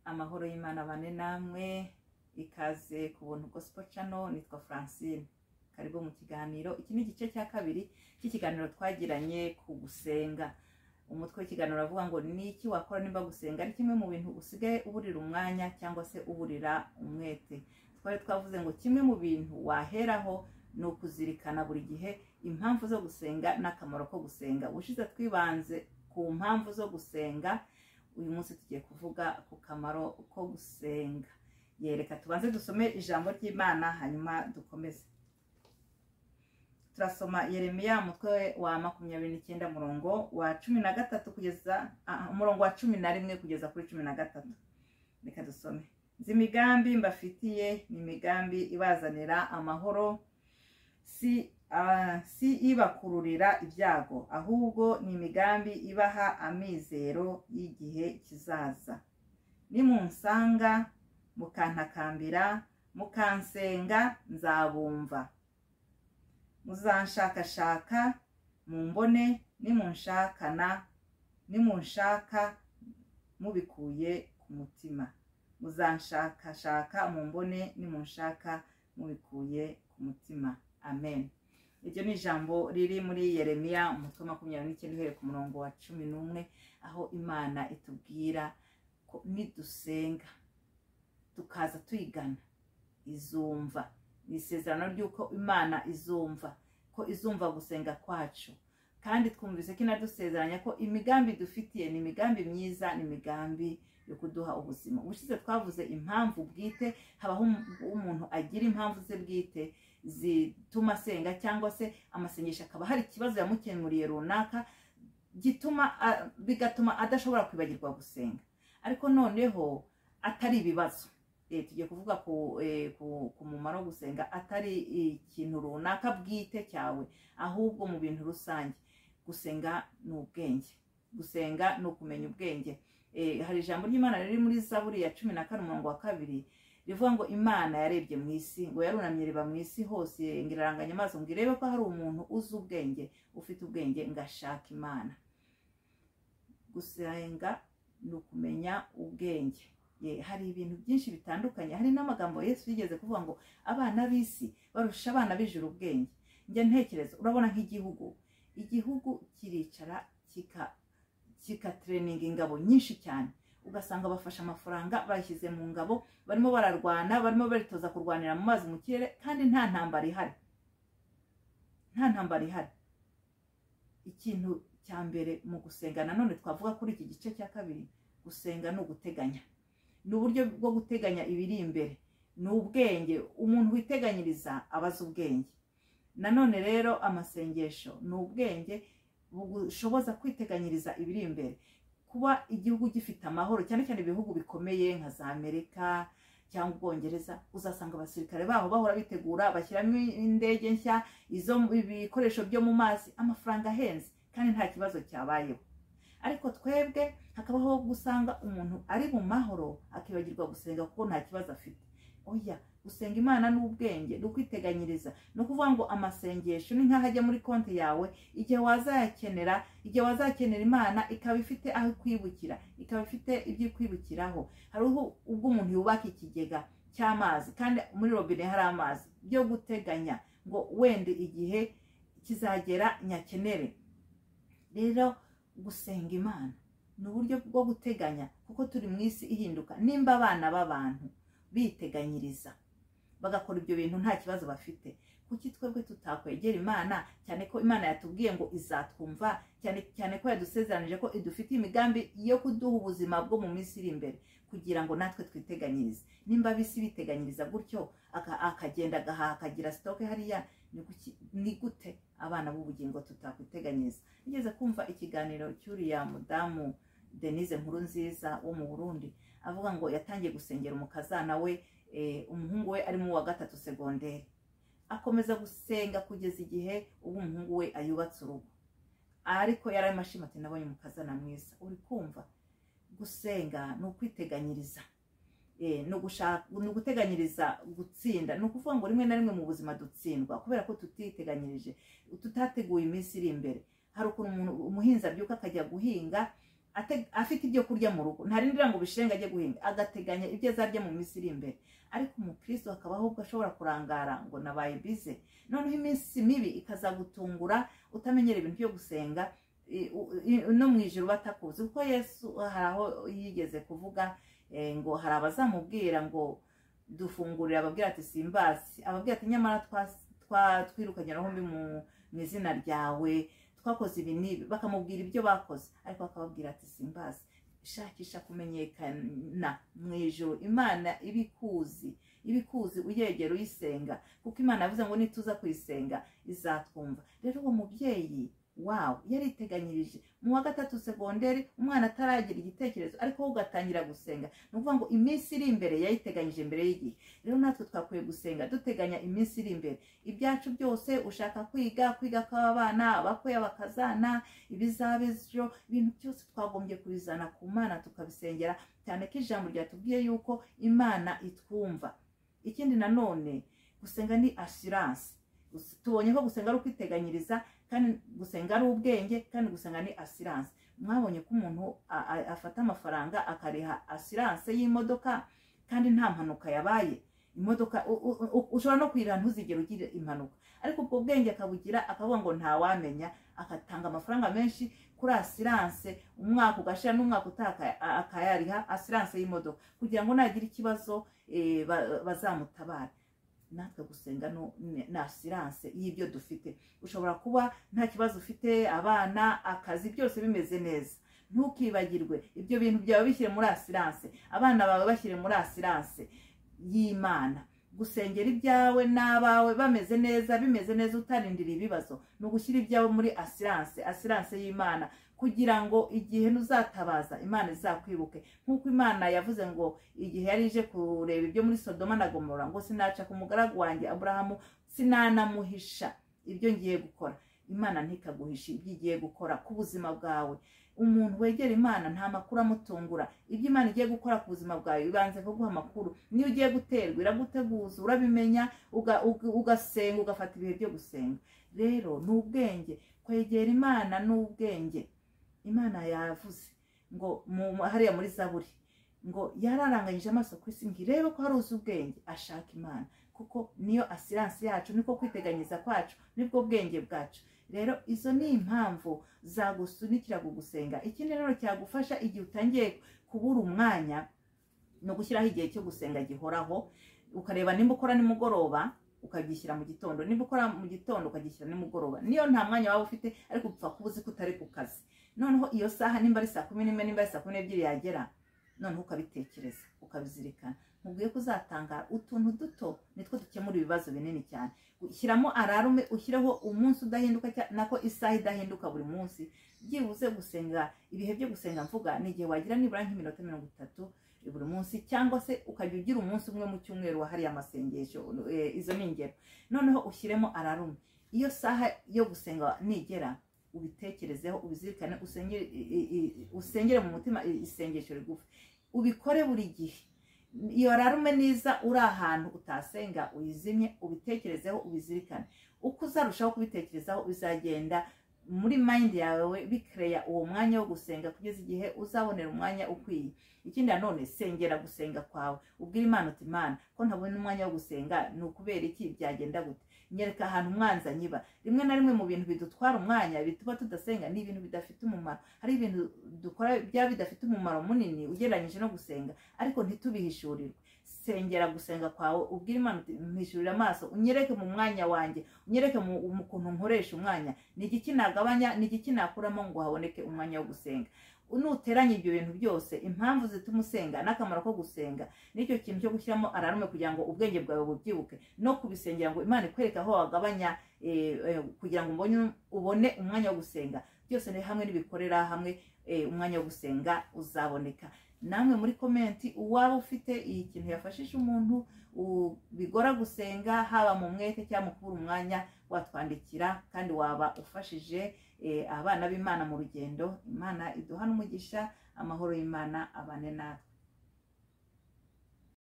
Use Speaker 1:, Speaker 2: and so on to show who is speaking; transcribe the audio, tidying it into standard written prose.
Speaker 1: Amahoro y'Imana bane namwe, ikaze ku Buntu Gospel Channel. Nitwa Francine, karibu mu kiganiro. Iki ni igice cya kabiri cy'ikiganiro twagiranye ku gusenga. Umutwe w'ikiganiro avuga ngo ni iki wakora nimba gusenga ari kimwe mu bintu usigaye uburira umwanya cyangwa se uburira umwete. Twari twavuze ngo kimwe mu bintu waheraho ni ukuzirikana buri gihe impamvu zo gusenga n'akamaro ko gusenga. Ubushize twibanze ku mpamvu zo gusenga, uyu munsi tugiye kuvuga ku kamaro ko gusenga. Yereka tubanze dusome ijambo ry'Imana hanyuma dukomeze. Turasoma Yeremiya umutwe wa 29 murongo wa 13 kugeza umurongo wa 11 kugeza kuri 13. Reka dusome. Nzi imigambi mbafitiye ni imigambi ibazanira amahoro, si ibakururira ibyago, ahubwo ni imigambi ibaha amizero y'igihe kizaza. Nimunsanga mukantakambira mukansenga nzabumva. Muzanshakashaka mumbone, nimunshaka mubikuye ku mutima. Muzanshakashaka mumbone, nimunshaka mubikuye ku mutima. Amen. Iryo ni ijambo riri muri Yeremiya umutwe 29 uhereye ku murongo wa 11, aho Imana itubwira ko nidusenga tukaza tuyigana izumva. Ni isezerano ry'uko Imana izumva, ko izumva gusenga kwacu. Kandi twumvise ko inadusezeranya ko imigambi dufitiye ni imigambi myiza, ni imigambi yo kuduha ubuzima. Ubushize twavuze impamvu bwite, habaho umuntu agira impamvu ze bwite zituma asenga, cyangwa se amasengesho akaba hari ikibazo yamukemuriye runaka bigatuma adashobora kwibagirwa gusenga. Ariko noneho atari ibibazo, tugiye kuvuga ku mumaro gusenga atari ikintu runaka bwite cyawe, ahubwo mu bintu rusange. Gusenga ni ubwenge, gusenga ni ukumenya ubwenge. Hari ijambo ry'Imana riri muri Zaburi ya 14 umurongo wa 2 rivuga ngo Imana yarebye mu isi, ngo yarunamye reba mu isi hose, ngiraranganya amaso ngo irebe ko hari umuntu uzi ubwenge, ufite ubwenge ngashaka Imana. Gusenga ni ukumenya ubwenge. Hari ibintu byinshi bitandukanye, hari n'amagambo Yesu yigeze kuvuga ngo abana b'isi barusha abana b'ijuru ubwenge. Njye ntekereza, urabona igihugu kiricara kika training ingabo nyinshi cyane, ugasanga bafasha amafaranga bashyize mu ngabo, barimo bararwana, barimo baritoza kurwanira mu mazi mu kirere, kandi nta ntambara ihari. Ikintu cya mbere mu gusenga nanone twavuga kuri iki gice cya kabiri, gusenga ni uguteganya. Ni uburyo bwo guteganya ibiri imbere, ni ubwenge. Umuntu witeganyiriza abaza ubwenge. Nanone rero amasengesho ni ubwenge bushoboza kwiteganyiriza ibiri imbere. Kuba igihugu gifite amahoro, cyane cyane ibihugu bikomeye nka za Amerika cyangwa Ubwongereza, uzasanga abasirikare baho bahora bitegura, bashyiramo indege nshya, ibikoresho byo mu mazi, amafaranga ahenze, kandi nta kibazo cyabayeho. Ariko twebwe hakabaho gusanga umuntu ari mu mahoro akibagirwa gusenga kuko nta kibazo afite. Oya, gusenga Imana n'ubwenge, no kwiteganyiriza. No kuvuga ngo amasengesho ni nk'ahajya muri konti yawe, igihe wazakenera Imana ikaba ifite aho kwibukira, ikaba ifite ibyo kwibukiraho. Hari ubwo umuntu yubaka ikigega cy'amazi kandi muri robine hari amazi, byo guteganya ngo wende igihe kizagera nyakenere. Rero gusenga Imana ni uburyo bwo guteganya, kuko turi mu isi ihinduka. Nimba abana b'abantu biteganyiriza bagakora ibyo bintu nta kibazo bafite, kuki twebwe tutakwegera Imana? Cyane ko Imana yatubwiye ngo izatwumva, cyane ko yadusezeranije ko idufitiye imigambi yo kuduha ubuzima bwo mu minsi iri imbere, kugira ngo natwe twiteganyirize. Nimba bisi biteganyiriza gutyo, akagenda agahaha, akagira stoke hariya, ni gute abana b'ubugingo tutakwiteganyiriza? Nigeze kumva ikiganiro cy'uriya mudamu Denise Nkurunziza wo mu Burundi, avuga ngo yatangiye gusengera umukazana we, umuhungu we ari mu wa 3 segonderi, akomeza gusenga kugeza igihe ubu umuhungu we ayubatse urugo. Ariko yari amashima ati nabonye umukazana mwiza. Uri kumva? Gusenga ni ukwiteganyiriza, no guteganyiriza gutsinda. Ni ukuvuga ngo rimwe na rimwe mu buzima dutsindwa kubera ko tutiteganyirije, tutateguye iminsi iri imbere. Hari ukuntu umuhinzi abyuka akajya guhinga, afite ibyo kurya mu rugo, ntarindira ngo bishenga ajye guhinga, agateganya ibyo azarya mu minsi iri imbere. Ariko umukristo akaba ahubwo ashobora kurangara ngo nabaye bize, noneho iminsi mibi ikazagutungura utamenyera ibintu byo gusenga, no mu ijuru batakuzi. Kuko Yesu hari aho yigeze kuvuga ngo hari abazamubwira ngo dufungurira, ababwira ati simbazi, ababwira ati nyamara twirukanye roho mbi mu izina ryawe, twakoze ibi n'ibi, bakamubwira ibyo bakoze, ariko akababwira ati simbazi. Shakisha kumenyekana mu ijuru, Imana ibikuzi uyegera uyisenga, kuko Imana yavuze ngo nituza kuyisenga izatwumva. Rero uwo mubyeyi wow yariteganyirije mu wa gatatu segonderi, umwana ataragira igitekerezo ariko wo ugatangira gusenga, ni ukuvuga ngo iminsi iri imbere yayiteganyije mbere y'igihe. Rero natwe twakwiye gusenga duteganya iminsi iri imbere, ibyacu byose, ushaka kwiga kw'abana, abakoya bakazana, ibizaba ejo, ibintu byose twagombye kubizana ku Mana tukabisengera, cyane ko ijambo ryatubwiye yuko Imana itwumva. Ikindi nanone gusenga ni assurance. Tubonye ko gusenga ari ukwiteganyiriza, kandi gusenga ari ubwenge, kandi gusenga ni assurance. Mwabonye ko umuntu afata amafaranga akariha assurance y'imodoka kandi nta mpanuka yabaye. Imodoka ushobora no kwirira ntuzigere ugira impanuka, ariko ubwo bwenge akabugira, akavuga ngo ntawamenya, agatanga amafaranga menshi kuri assurance, umwaka ugashira n'umwaka utaka akayariha assurance y'imodoka kugira ngo nagira ikibazo bazamutabara. Natwe gusenga na assurance y'ibyo dufite. Ushobora kuba nta kibazo ufite, abana, akazi, byose bimeze neza, ntukibagirwe ibyo bintu byawe bishyire muri assurance, abana bawe bashyire muri assurance y'Imana. Gusengera ibyawe n'abawe bameze neza, bimeze neza, utarindira ibibazo, no gushyira ibyawe muri assurance y'Imana, kugira ngo igihe nuzatabaza Imana izakwibuke. Nkuko Imana yavuze ngo igihe yari ije kureba ibyo muri Sodoma na Gomora, ngo sinaca ku mugaragu wanjye Aburahamu, sinanamuhisha ibyo ngiye gukora. Imana ntikaguhisha ibyo igiye gukora ku buzima bwawe. Umuntu wegera Imana nta makuru amutungura. Ibyo Imana igiye gukora ku buzima bwawe ibanze kuguha amakuru. Niyo ugiye guterwa iraguteguza, urabimenya, ugasenga, ugafata ibihe byo gusenga. Rero n'ubwenge, kwegera Imana n'ubwenge. Imana yavuze ngo hariya muri Zaburi ngo yararanganyije amaso ku isi, ngirebe ko hari uzi ubwenge ashaka Imana, kuko niyo assurance yacu, niko kwiteganyiriza kwacu, nibwo bwenge bwacu. Rero izo ni impamvu zagusunikira gusenga. Ikindi rero cyagufasha igihe utangiye kubura umwanya, no gushyiraho igihe cyo gusenga gihoraho, ukareba nimba ukora nimugoroba ukagishyira mu gitondo, nimba ukora mu gitondo ukagishyira nimugoroba. Niyo nta mwanya waba ufite ariko upfa kubuzi ko utari ku kazi, noneho iyo saha nimba ari 11 nimba ari 12 yagera, noneho ukabitekereza, ukabizirikana. Mubwiye ko uzatanga utuntu duto nitwo dukemura ibibazo binini cyane. Ushyiramo ararume, ushyireho umunsi udahinduka, nako isaha idahinduka buri munsi. Byibuze gusenga, ibihe byo gusenga mvuga ni igihe wagira nibura nk'iminota 30 buri munsi, cyangwa se ukajya ugira umunsi umwe mu cyumweru wahariye amasengesho. Izo ni ingero. Noneho ushyiremo ararume, iyo saha yo gusenga nigera ubitekerezeho, ubizirikane, usengere mu mutima isengesho rigufi, ubikore buri gihe. Iyo ararume niza uri ahantu utasenga, uyizimye, ubitekerezeho, ubizirikane. Uko uzarushaho kubitekerezaho bizagenda muri mind yawe bikreya uwo mwanya wo gusenga, kugeza igihe uzabonera umwanya ukwiye. Ikindi nanone, sengera gusenga kwawe, ubwira Imana uti Imana ko ntabona umwanya wo gusenga, ni ukubera iki, byagenda gute, nyereka ahantu umwanza nyiba. Rimwe na rimwe mu bintu bidutwara umwanya bituma tudasenga ni ibintu bidafite umumaro. Hari ibintu dukora bya bidafite umumaro munini ugereranyije no gusenga, ariko ntitubihishurirwe. Sengera gusenga kwawe, ubwira Imana uti mpishurira amaso, unyereke mu mwanya wanjye, unyereke mu kuntu nkoresha umwanya, ni iki nagabanya, ni iki nakuramo ngo haboneke umwanya wo gusenga. Nuteranya ibyo bintu byose, impamvu zituma usenga n'akamaro ko gusenga, nicyo kintu cyo gushyiramo ararume kugira ngo ubwenge bwawe bubyibuke, no kubisengera ngo Imana ikwereka aho wagabanya kugira ngo ubone umwanya wo gusenga. Byose ni hamwe nibikorera hamwe, umwanya wo gusenga uzaboneka. Namwe muri komenti uwaba ufite iyi kintu yafashije umuntu bigora gusenga, haba mu mwete cyangwa mu kubura umwanya, watwandikira, kandi waba ufashije abana b'Imana mu rugendo. Imana iduha n'umugisha, amahoro y'Imana abane natwe.